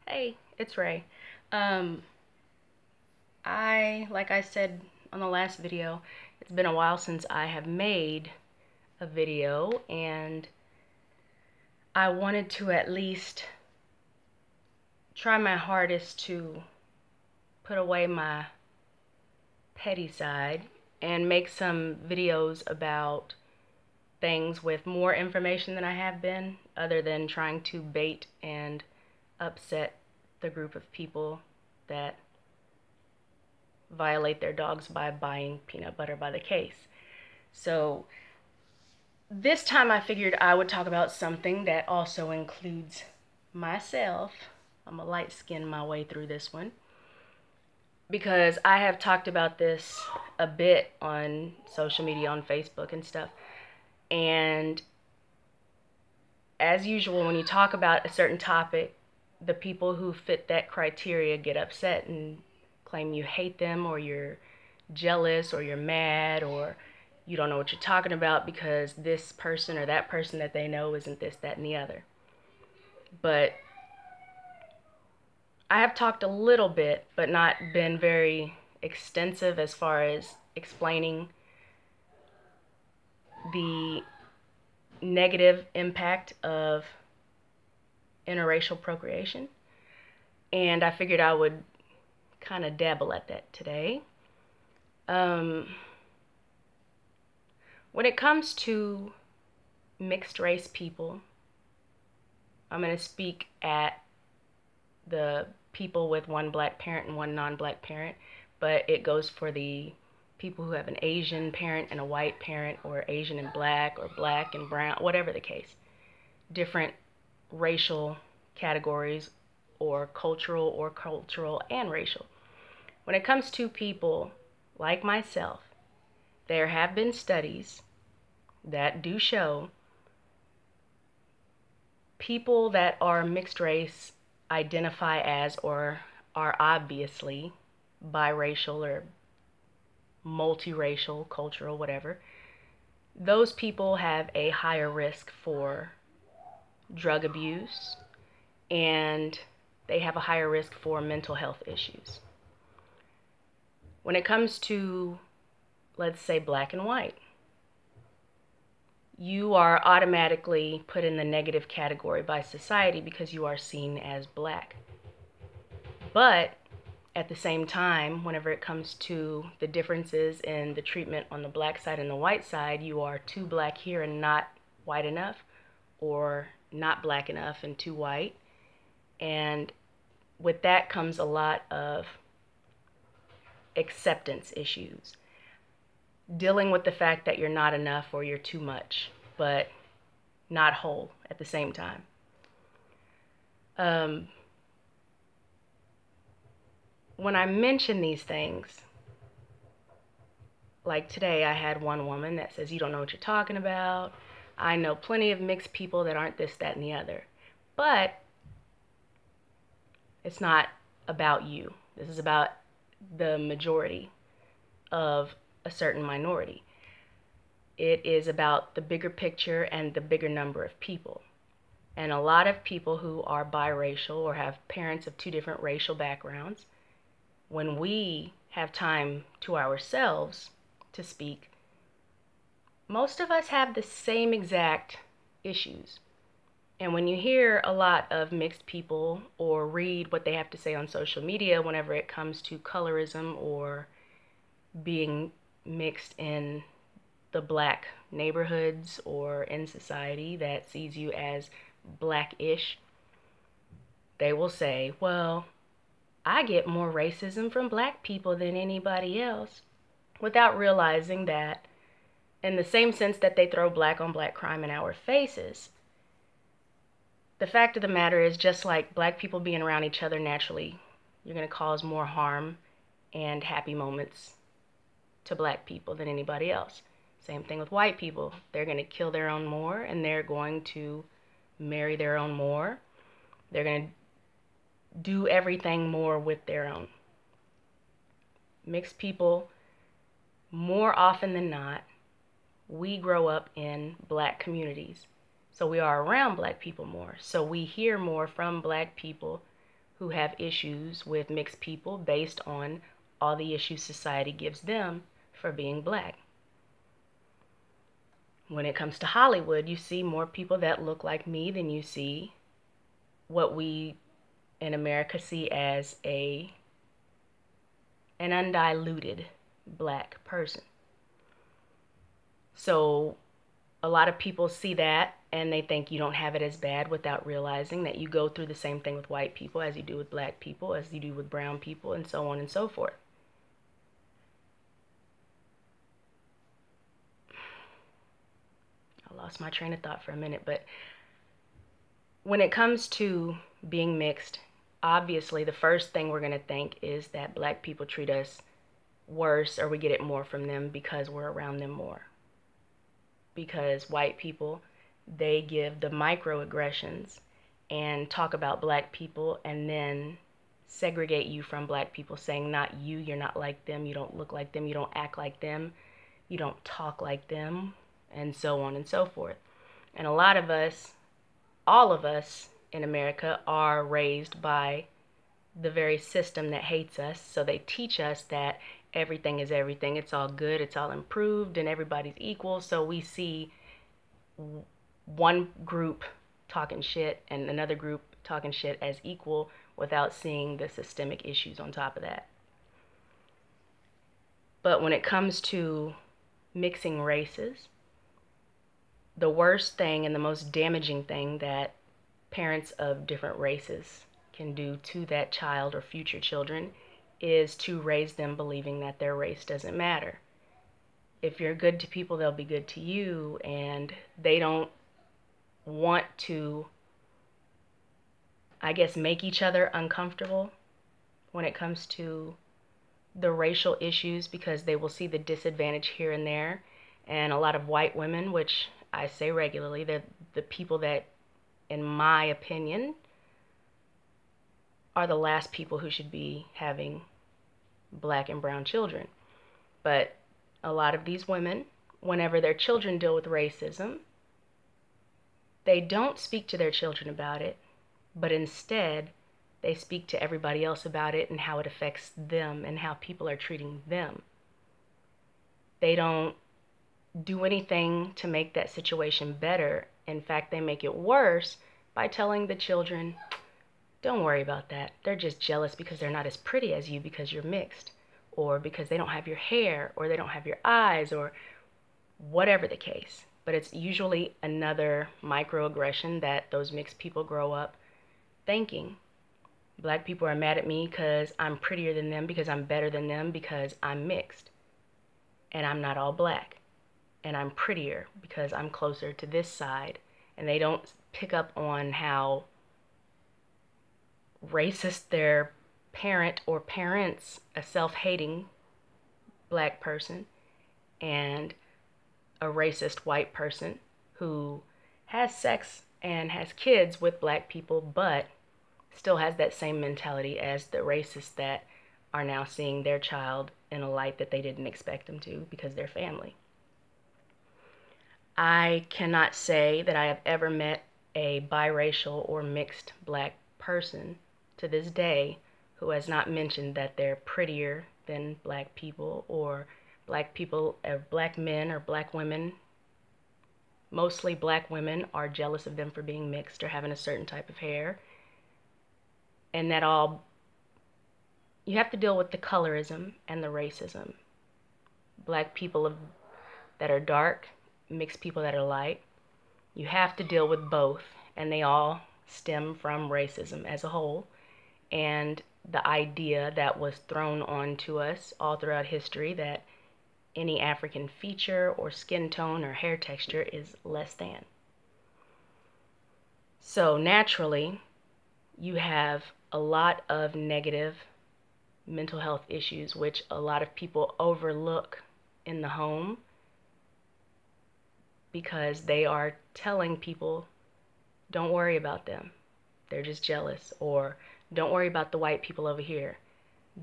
Hey, it's Ray. Um, like I said on the last video, it's been a while since I have made a video, and I wanted to at least try my hardest to put away my petty side and make some videos about things with more information than I have been, other than trying to bait and upset the group of people that violate their dogs by buying peanut butter by the case. So this time I figured I would talk about something that also includes myself. I'm a light skin my way through this one because I have talked about this a bit on social media, on Facebook and stuff. And as usual, when you talk about a certain topic, the people who fit that criteria get upset and claim you hate them, or you're jealous, or you're mad, or you don't know what you're talking about because this person or that person that they know isn't this, that, and the other. But I have talked a little bit, but not been very extensive as far as explaining the negative impact of interracial procreation. And I figured I would kind of dabble at that today. When it comes to mixed race people, I'm going to speak at the people with one black parent and one non-black parent, but it goes for the people who have an Asian parent and a white parent, or Asian and black, or black and brown, whatever the case. Different racial categories, or cultural and racial. When it comes to people like myself, there have been studies that do show people that are mixed race identify as, or are obviously biracial or multiracial, cultural, whatever. Those people have a higher risk for drug abuse, and they have a higher risk for mental health issues. When it comes to, let's say, black and white, you are automatically put in the negative category by society because you are seen as black. But at the same time, whenever it comes to the differences in the treatment on the black side and the white side, you are too black here and not white enough, or not black enough and too white. And with that comes a lot of acceptance issues, dealing with the fact that you're not enough or you're too much, but not whole at the same time. When I mention these things, like today, I had one woman that says, "You don't know what you're talking about. I know plenty of mixed people that aren't this, that, and the other." But it's not about you. This is about the majority of a certain minority. It is about the bigger picture and the bigger number of people. And a lot of people who are biracial or have parents of two different racial backgrounds, when we have time to ourselves to speak, most of us have the same exact issues. And when you hear a lot of mixed people or read what they have to say on social media whenever it comes to colorism or being mixed in the black neighborhoods or in society that sees you as blackish, they will say, "Well, I get more racism from black people than anybody else," without realizing that in the same sense that they throw black on black crime in our faces, the fact of the matter is, just like black people being around each other naturally, you're going to cause more harm and happy moments to black people than anybody else. Same thing with white people. They're going to kill their own more, and they're going to marry their own more. They're going to do everything more with their own. Mixed people, more often than not, we grow up in black communities. So we are around black people more. So we hear more from black people who have issues with mixed people based on all the issues society gives them for being black. When it comes to Hollywood, you see more people that look like me than you see what we in America see as an undiluted black person. So a lot of people see that and they think you don't have it as bad without realizing that you go through the same thing with white people as you do with black people, as you do with brown people, and so on and so forth. I lost my train of thought for a minute, but when it comes to being mixed, obviously the first thing we're going to think is that black people treat us worse or we get it more from them because we're around them more. Because white people, they give the microaggressions and talk about black people and then segregate you from black people, saying not you, you're not like them, you don't look like them, you don't act like them, you don't talk like them, and so on and so forth. And a lot of us, all of us in America, are raised by the very system that hates us. So they teach us that everything is everything. It's all good, it's all improved, and everybody's equal. So we see one group talking shit and another group talking shit as equal without seeing the systemic issues on top of that. But when it comes to mixing races, the worst thing and the most damaging thing that parents of different races can do to that child or future children is to raise them believing that their race doesn't matter. If you're good to people, they'll be good to you, and they don't want to, I guess, make each other uncomfortable when it comes to the racial issues, because they will see the disadvantage here and there. And a lot of white women, which I say regularly, they're the people that, in my opinion, are the last people who should be having black and brown children. But a lot of these women, whenever their children deal with racism, they don't speak to their children about it, but instead they speak to everybody else about it and how it affects them and how people are treating them. They don't do anything to make that situation better. In fact, they make it worse by telling the children, don't worry about that. They're just jealous because they're not as pretty as you because you're mixed, or because they don't have your hair, or they don't have your eyes, or whatever the case. But it's usually another microaggression that those mixed people grow up thinking. Black people are mad at me because I'm prettier than them, because I'm better than them, because I'm mixed. And I'm not all black. And I'm prettier because I'm closer to this side. And they don't pick up on how racist their parent or parents, a self-hating black person, and a racist white person who has sex and has kids with black people, but still has that same mentality as the racists that are now seeing their child in a light that they didn't expect them to because they're family. I cannot say that I have ever met a biracial or mixed black person to this day who has not mentioned that they're prettier than black people, or black people, black men or black women, mostly black women, are jealous of them for being mixed or having a certain type of hair. And that all, you have to deal with the colorism and the racism. Black people that are dark, mixed people that are light, you have to deal with both, and they all stem from racism as a whole. And the idea that was thrown onto us all throughout history that any African feature or skin tone or hair texture is less than. So naturally, you have a lot of negative mental health issues, which a lot of people overlook in the home because they are telling people, don't worry about them, they're just jealous, or don't worry about the white people over here,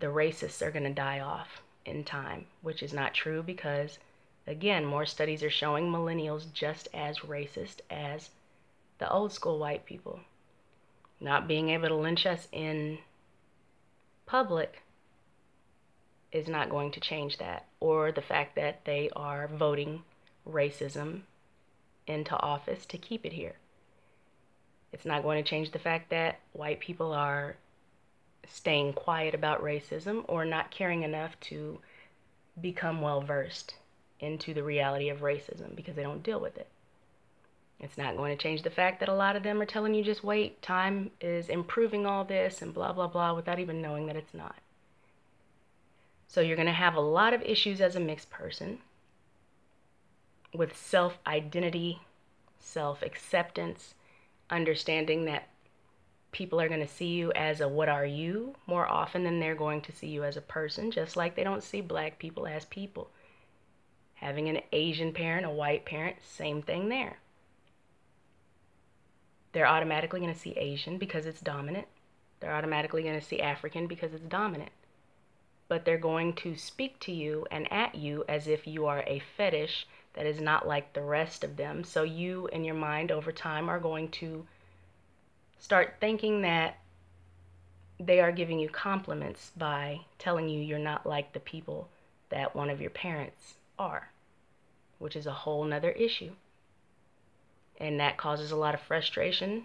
the racists are going to die off in time, which is not true because, again, more studies are showing millennials just as racist as the old school white people. Not being able to lynch us in public is not going to change that, or the fact that they are voting racism into office to keep it here. It's not going to change the fact that white people are staying quiet about racism or not caring enough to become well versed into the reality of racism because they don't deal with it. It's not going to change the fact that a lot of them are telling you just wait, time is improving all this and blah, blah, blah, without even knowing that it's not. So you're going to have a lot of issues as a mixed person with self-identity, self-acceptance, understanding that people are going to see you as a what are you more often than they're going to see you as a person, just like they don't see black people as people. Having an Asian parent, a white parent, same thing there. They're automatically going to see Asian because it's dominant. They're automatically going to see African because it's dominant. But they're going to speak to you and at you as if you are a fetish that is not like the rest of them. So you, in your mind, over time, are going to start thinking that they are giving you compliments by telling you you're not like the people that one of your parents are, which is a whole nother issue. And that causes a lot of frustration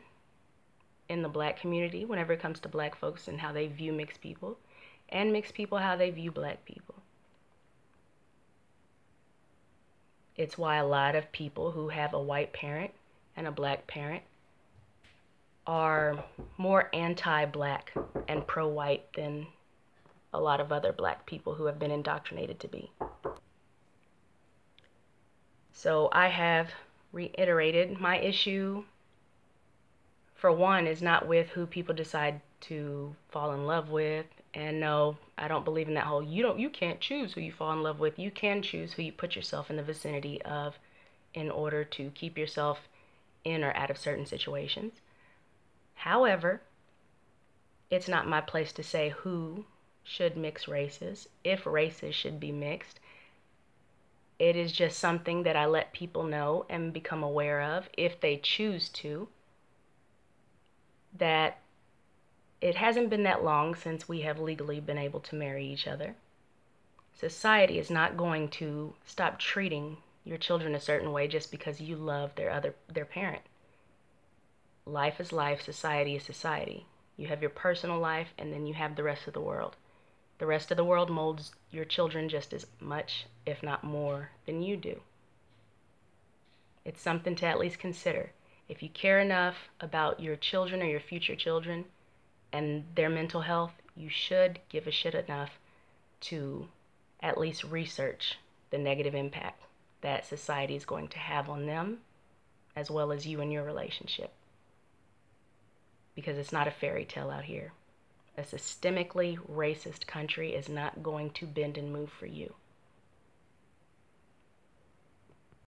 in the black community whenever it comes to black folks and how they view mixed people, and mixed people how they view black people. It's why a lot of people who have a white parent and a black parent are more anti-black and pro-white than a lot of other black people who have been indoctrinated to be. So I have reiterated my issue, for one, is not with who people decide to fall in love with. And no, I don't believe in that whole you can't choose who you fall in love with. You can choose who you put yourself in the vicinity of in order to keep yourself in or out of certain situations. However, it's not my place to say who should mix races, if races should be mixed. It is just something that I let people know and become aware of, if they choose to, that it hasn't been that long since we have legally been able to marry each other. Society is not going to stop treating your children a certain way just because you love their parent. Life is life, society is society. You have your personal life, and then you have the rest of the world. The rest of the world molds your children just as much, if not more, than you do. It's something to at least consider. If you care enough about your children or your future children and their mental health, you should give a shit enough to at least research the negative impact that society is going to have on them, as well as you and your relationship. Because it's not a fairy tale out here. A systemically racist country is not going to bend and move for you.